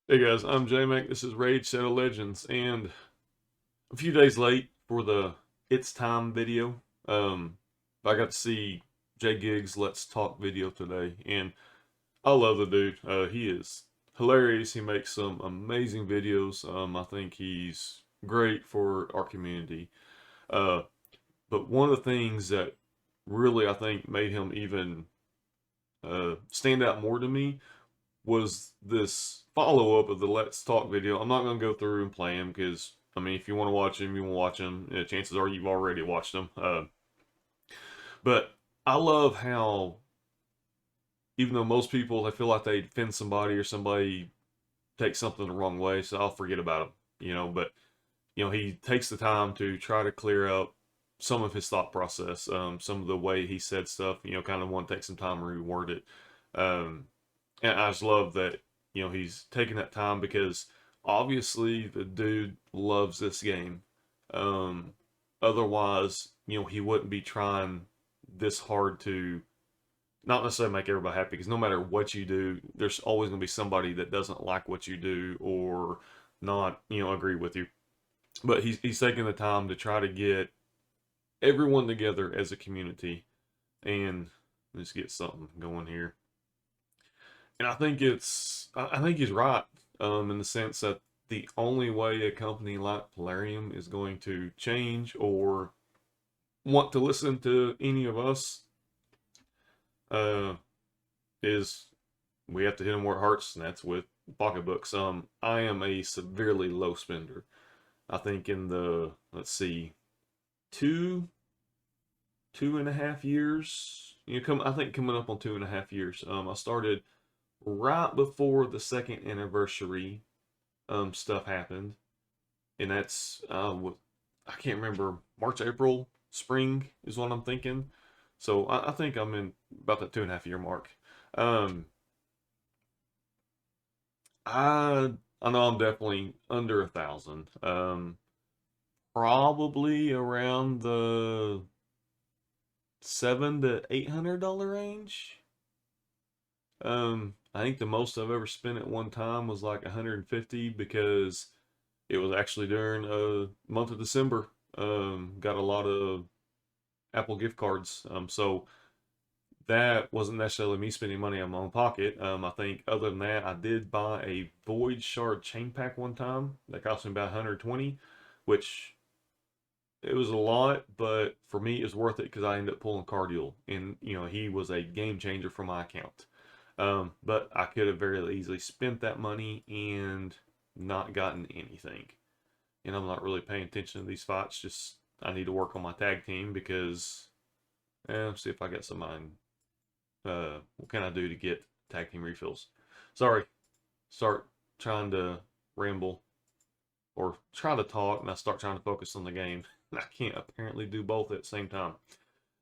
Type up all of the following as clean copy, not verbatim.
Hey guys, I'm J-Mac. This is Raid Shadow Legends, and a few days late for the It's Time video. I got to see Jgigs Let's Talk video today, and I love the dude. He is hilarious. He makes some amazing videos. I think he's great for our community. Uh, but one of the things that really I think made him even stand out more to me was this follow up of the Let's Talk video. I'm not going to go through and play them because, I mean, if you want to watch them, you want to watch them. Chances are you've already watched them. But I love how, even though most people, they feel like they defend somebody or somebody takes something the wrong way, so I'll forget about him. But, he takes the time to try to clear up some of his thought process, some of the way he said stuff, kind of want to take some time to reword it. Um, and I just love that, he's taking that time because obviously the dude loves this game. Um, Otherwise, he wouldn't be trying this hard to not necessarily make everybody happy because no matter what you do, there's always going to be somebody that doesn't like what you do or not, agree with you. But he's taking the time to try to get everyone together as a community and let's get something going here. And I think he's right, in the sense that the only way a company like Polarium is going to change or want to listen to any of us, uh, is we have to hit them where it hurts, and that's with pocketbooks. I am a severely low spender. I think in the, let's see, two, 2.5 years, I think coming up on 2.5 years. I started right before the second anniversary stuff happened, and that's I can't remember, March, April, spring is what I'm thinking. So I think I'm in about that 2.5 year mark. Um, I know I'm definitely under 1,000. Probably around the $700 to $800 range. I think the most I've ever spent at one time was like 150 because it was actually during a month of December. Got a lot of Apple gift cards. So that wasn't necessarily me spending money out of my own pocket. I think other than that, I did buy a Void Shard chain pack one time that cost me about 120, which it was a lot, but for me it was worth it because I ended up pulling Cardial, and he was a game changer for my account. But I could have very easily spent that money and not gotten anything. And I'm not really paying attention to these fights. Just I need to work on my tag team because see if I get some mine. What can I do to get tag team refills? Sorry, start trying to ramble or try to talk, and I start trying to focus on the game. And I can't apparently do both at the same time.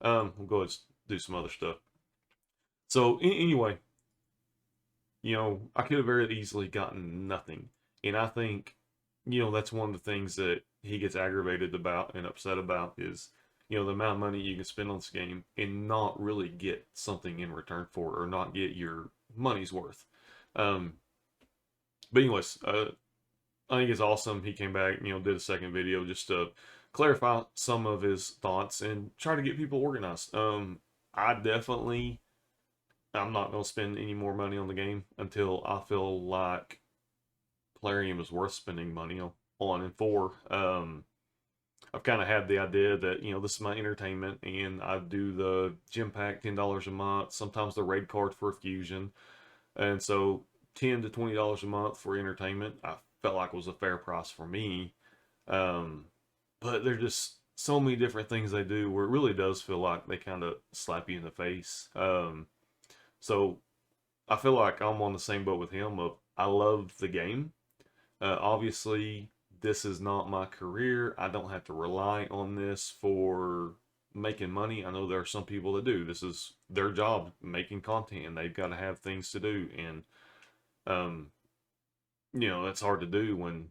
We'll go ahead and do some other stuff. So anyway, I could have very easily gotten nothing, and I think that's one of the things that he gets aggravated about and upset about is the amount of money you can spend on this game and not really get something in return for it or not get your money's worth. Um, but anyways, I think it's awesome. He came back, did a second video just to clarify some of his thoughts and try to get people organized. I definitely, I'm not going to spend any more money on the game until I feel like Plarium is worth spending money on and for. I've kind of had the idea that this is my entertainment, and I do the gym pack, $10 a month, sometimes the raid card for a fusion, and so $10 to $20 a month for entertainment. I felt like was a fair price for me, um, but there's just so many different things they do where it really does feel like they kind of slap you in the face. So I feel like I'm on the same boat with him. Of I love the game. Obviously, this is not my career. I don't have to rely on this for making money. I know there are some people that do. This is their job, making content, and they've got to have things to do. And um, that's hard to do when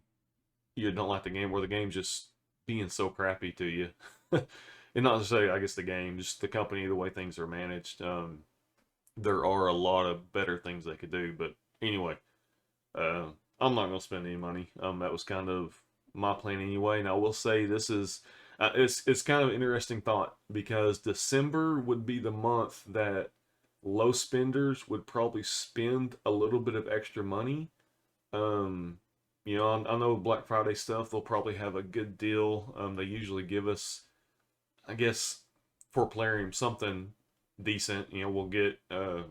you don't like the game, where the game's just being so crappy to you. And not to say, I guess, the game, just the company, the way things are managed. There are a lot of better things they could do, but anyway, I'm not gonna spend any money. That was kind of my plan anyway. And I will say this is it's kind of an interesting thought because December would be the month that low spenders would probably spend a little bit of extra money. Um, I know Black Friday stuff, they'll probably have a good deal. They usually give us, I guess, for Plarium something decent. We'll get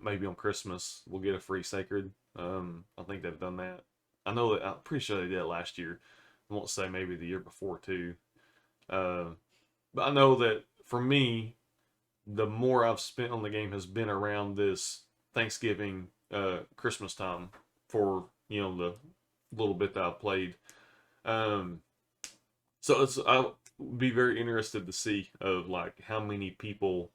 maybe on Christmas we'll get a free Sacred. I think they've done that. I know that I'm pretty sure they did it last year. I won't say maybe the year before too. Uh, but I know that for me, the more I've spent on the game has been around this Thanksgiving, Christmas time for the little bit that I've played. Um, so I'll be very interested to see of like how many people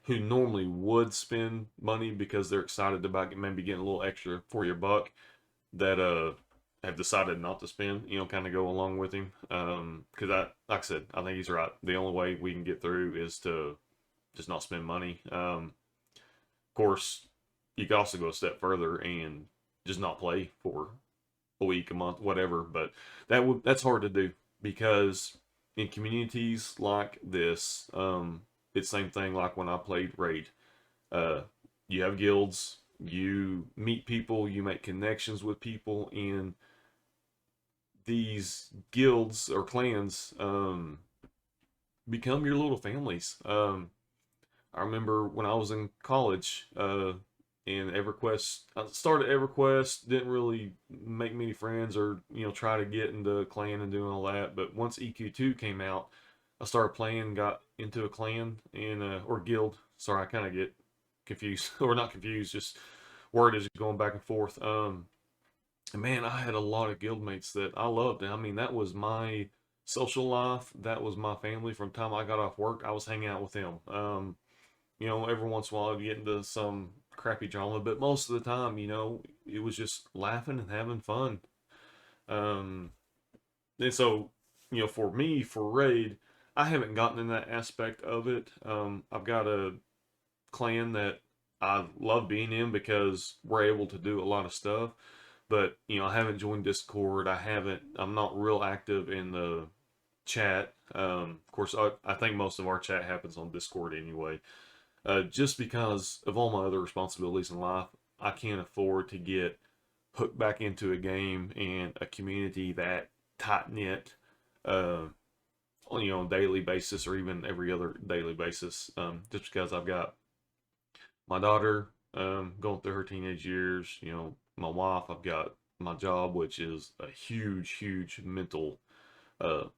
who normally would spend money because they're excited about maybe getting a little extra for your buck that have decided not to spend, kind of go along with him. Because like I said, I think he's right. The only way we can get through is to just not spend money. Of course, you could also go a step further and just not play for a week, a month, whatever. But that's hard to do because in communities like this, it's the same thing like when I played Raid. Uh, you have guilds, you meet people, you make connections with people in these guilds or clans. Become your little families. I remember when I was in college, in EverQuest, I started EverQuest, didn't really make many friends or, try to get into clan and doing all that. But once EQ2 came out, I started playing, got into a clan and, or guild. Sorry, I kind of get confused, or not confused, just word is going back and forth. And man, I had a lot of guildmates that I loved. And I mean, that was my social life. That was my family. From the time I got off work, I was hanging out with them. Every once in a while I'd get into some crappy drama, but most of the time, it was just laughing and having fun. Um, and so, for me, for Raid, I haven't gotten in that aspect of it. I've got a clan that I love being in because we're able to do a lot of stuff. But, I haven't joined Discord. I'm not real active in the chat. Of course, I think most of our chat happens on Discord anyway. Just because of all my other responsibilities in life, I can't afford to get hooked back into a game and a community that tight knit, uh, on a daily basis or even every other daily basis. Just because I've got my daughter going through her teenage years, my wife, I've got my job, which is a huge, huge mental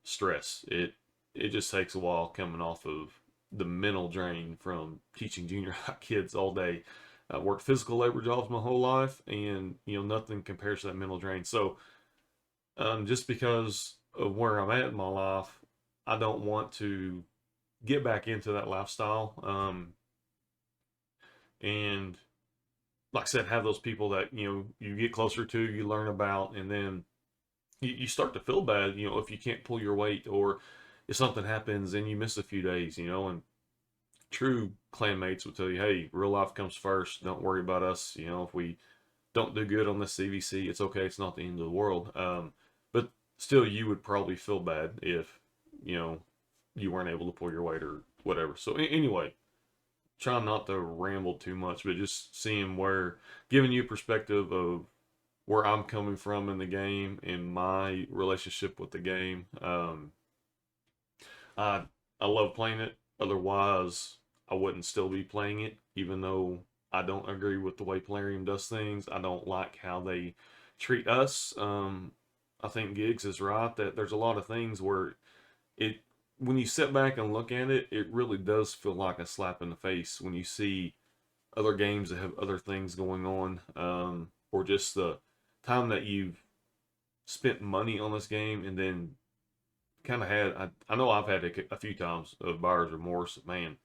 stress. It just takes a while coming off of the mental drain from teaching junior high kids all day. I worked physical labor jobs my whole life, and nothing compares to that mental drain. So, just because of where I'm at in my life, I don't want to get back into that lifestyle. And like I said, have those people that you get closer to, you learn about, and then you start to feel bad, if you can't pull your weight or if something happens and you miss a few days, and true clanmates will tell you, hey, real life comes first. Don't worry about us. If we don't do good on this CVC, it's okay. It's not the end of the world. But still, you would probably feel bad if, you know, you weren't able to pull your weight or whatever. So anyway, trying not to ramble too much, but just seeing giving you a perspective of where I'm coming from in the game and my relationship with the game. I I love playing it. Otherwise, I wouldn't still be playing it, even though I don't agree with the way Plarium does things. I don't like how they treat us. I think Gigs is right that there's a lot of things where it when you sit back and look at it, it really does feel like a slap in the face when you see other games that have other things going on, or just the time that you've spent money on this game and then kind of I know I've had a few times of buyer's remorse. Man,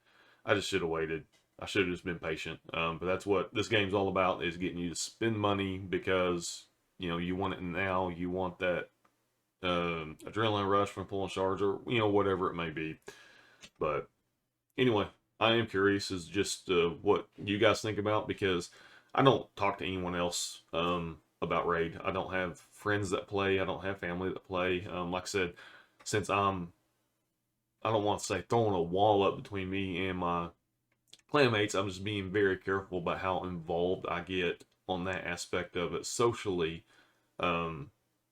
I just should have waited. I should have just been patient. But that's what this game's all about, is getting you to spend money because you want it now. You want that adrenaline rush from pulling shards, or whatever it may be. But anyway, I am curious as just what you guys think about, because I don't talk to anyone else. about Raid. I don't have friends that play. I don't have family that play. Like I said, since I don't want to say throwing a wall up between me and my clanmates, I'm just being very careful about how involved I get on that aspect of it socially. Um,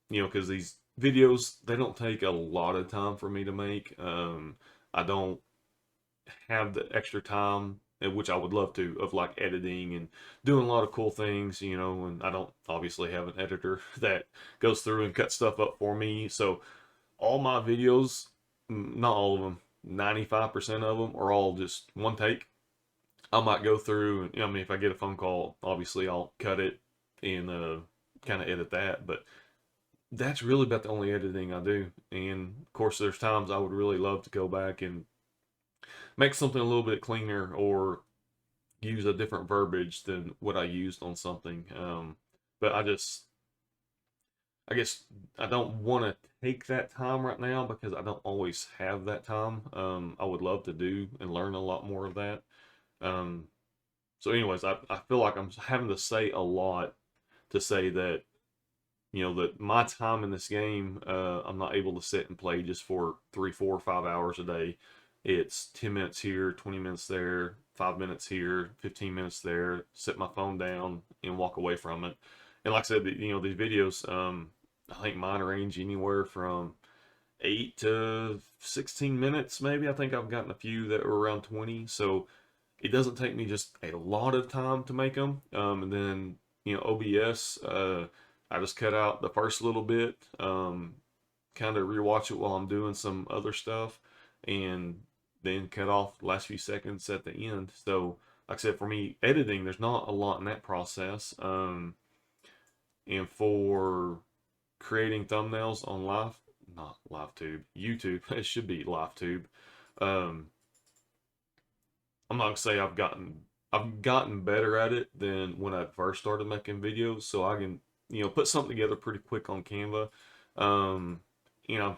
because these videos, they don't take a lot of time for me to make. I don't have the extra time, which I would love to, of like editing and doing a lot of cool things, and I don't obviously have an editor that goes through and cuts stuff up for me. So all my videos, not all of them, 95% of them are all just one take. I might go through and, I mean, if I get a phone call, obviously I'll cut it and kind of edit that. But that's really about the only editing I do. And of course, there's times I would really love to go back and make something a little bit cleaner or use a different verbiage than what I used on something. But I guess I don't want to take that time right now because I don't always have that time. I would love to do and learn a lot more of that. Um, so, anyways, I feel like I'm having to say a lot to say that that my time in this game, I'm not able to sit and play just for 3, 4, 5 hours a day. It's 10 minutes here, 20 minutes there, 5 minutes here, 15 minutes there, set my phone down and walk away from it. And like I said, these videos, I think mine range anywhere from 8 to 16 minutes, maybe. I think I've gotten a few that were around 20. So it doesn't take me just a lot of time to make them. And then, OBS, I just cut out the first little bit, kind of rewatch it while I'm doing some other stuff, and then cut off the last few seconds at the end. So, like I said, for me, editing, there's not a lot in that process. And for creating thumbnails on not LiveTube, YouTube, it should be LiveTube. Um, I'm not gonna say I've gotten better at it than when I first started making videos, so I can put something together pretty quick on Canva. Um, you know,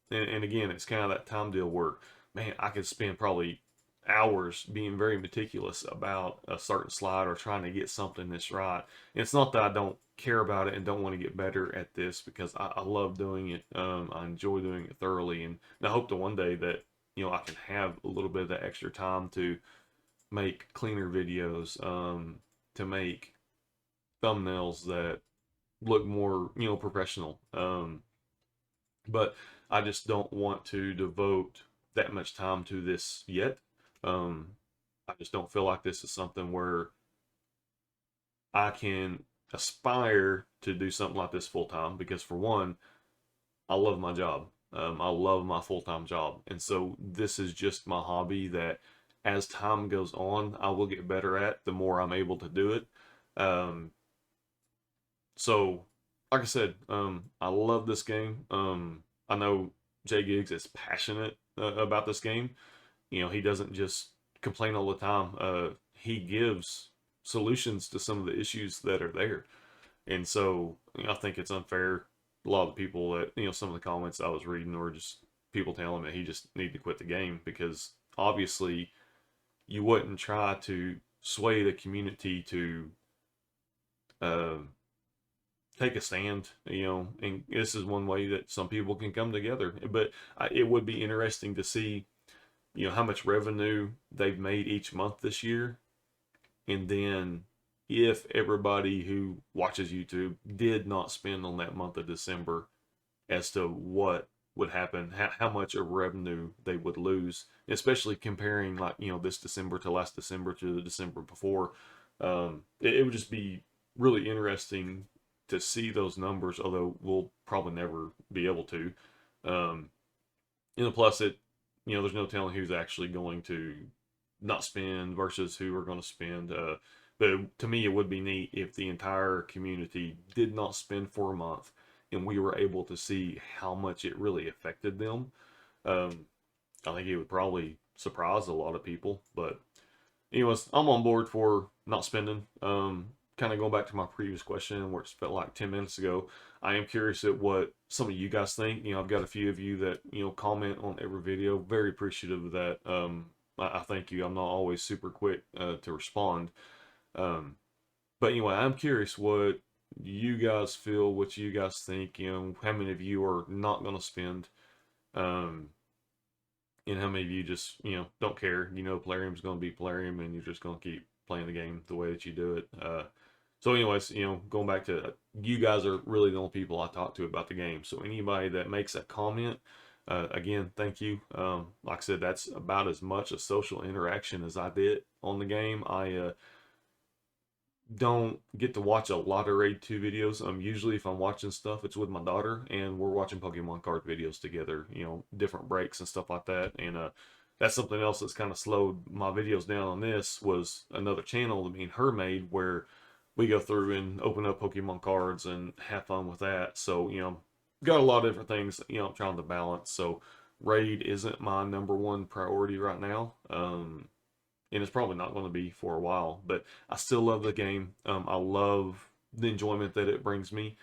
and again, it's kind of that time deal where, man, I could spend probably hours being very meticulous about a certain slide or trying to get something that's right. And it's not that I don't care about it and don't want to get better at this because I love doing it. I enjoy doing it thoroughly, and I hope to one day that I can have a little bit of that extra time to make cleaner videos, to make thumbnails that look more, professional. But I just don't want to devote that much time to this yet. Um, I just don't feel like this is something where I can aspire to do something like this full time because, for one, I love my job. I love my full time job. And so this is just my hobby that as time goes on, I will get better at the more I'm able to do it. Um, so, like I said, I love this game. I know Jgigs is passionate about this game. He doesn't just complain all the time. He gives solutions to some of the issues that are there. And so I think it's unfair. A lot of the people that, some of the comments I was reading were just people telling him that he just need to quit the game because obviously you wouldn't try to sway the community to uh, take a stand, and this is one way that some people can come together. But it would be interesting to see, how much revenue they've made each month this year, and then if everybody who watches YouTube did not spend on that month of December, as to what would happen, how much of revenue they would lose, especially comparing like this December to last December to the December before. It would just be really interesting to see those numbers, although we'll probably never be able to. Um, plus there's no telling who's actually going to not spend versus who are going to spend. But to me, it would be neat if the entire community did not spend for a month and we were able to see how much it really affected them. Um, I think it would probably surprise a lot of people. But anyways, I'm on board for not spending. Kind of going back to my previous question where it felt like 10 minutes ago, I am curious at what some of you guys think. I've got a few of you that, comment on every video. Very appreciative of that. I thank you. I'm not always super quick to respond. Um, but anyway, I'm curious what you guys feel, what you guys think, you know, how many of you are not going to spend, um, and how many of you just, you know, don't care. You know, Plarium's going to be Plarium, and you're just going to keep playing the game the way that you do it. So, anyways, you know, going back to you guys are really the only people I talk to about the game. So, anybody that makes a comment, again, thank you. Like I said, that's about as much a social interaction as I did on the game. I don't get to watch a lot of Raid 2 videos. Usually if I'm watching stuff, it's with my daughter and we're watching Pokemon card videos together, you know, different breaks and stuff like that. And that's something else that's kind of slowed my videos down on this, was another channel that me and her made where we go through and open up Pokemon cards and have fun with that. So, you know, got a lot of different things, you know, I'm trying to balance. So Raid isn't my number one priority right now. And it's probably not going to be for a while. But I still love the game. I love the enjoyment that it brings me.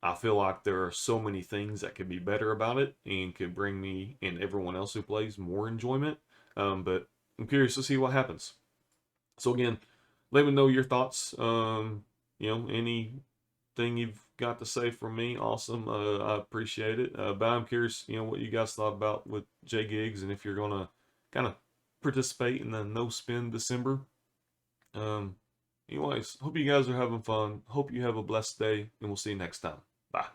I feel like there are so many things that could be better about it and could bring me and everyone else who plays more enjoyment. But I'm curious to see what happens. So again, let me know your thoughts. You know, anything you've got to say from me, awesome. I appreciate it. But I'm curious, you know, what you guys thought about with Jgigs, and if you're gonna kind of participate in the no spin December. Um, Anyways, hope you guys are having fun. Hope you have a blessed day, and we'll see you next time. Bye.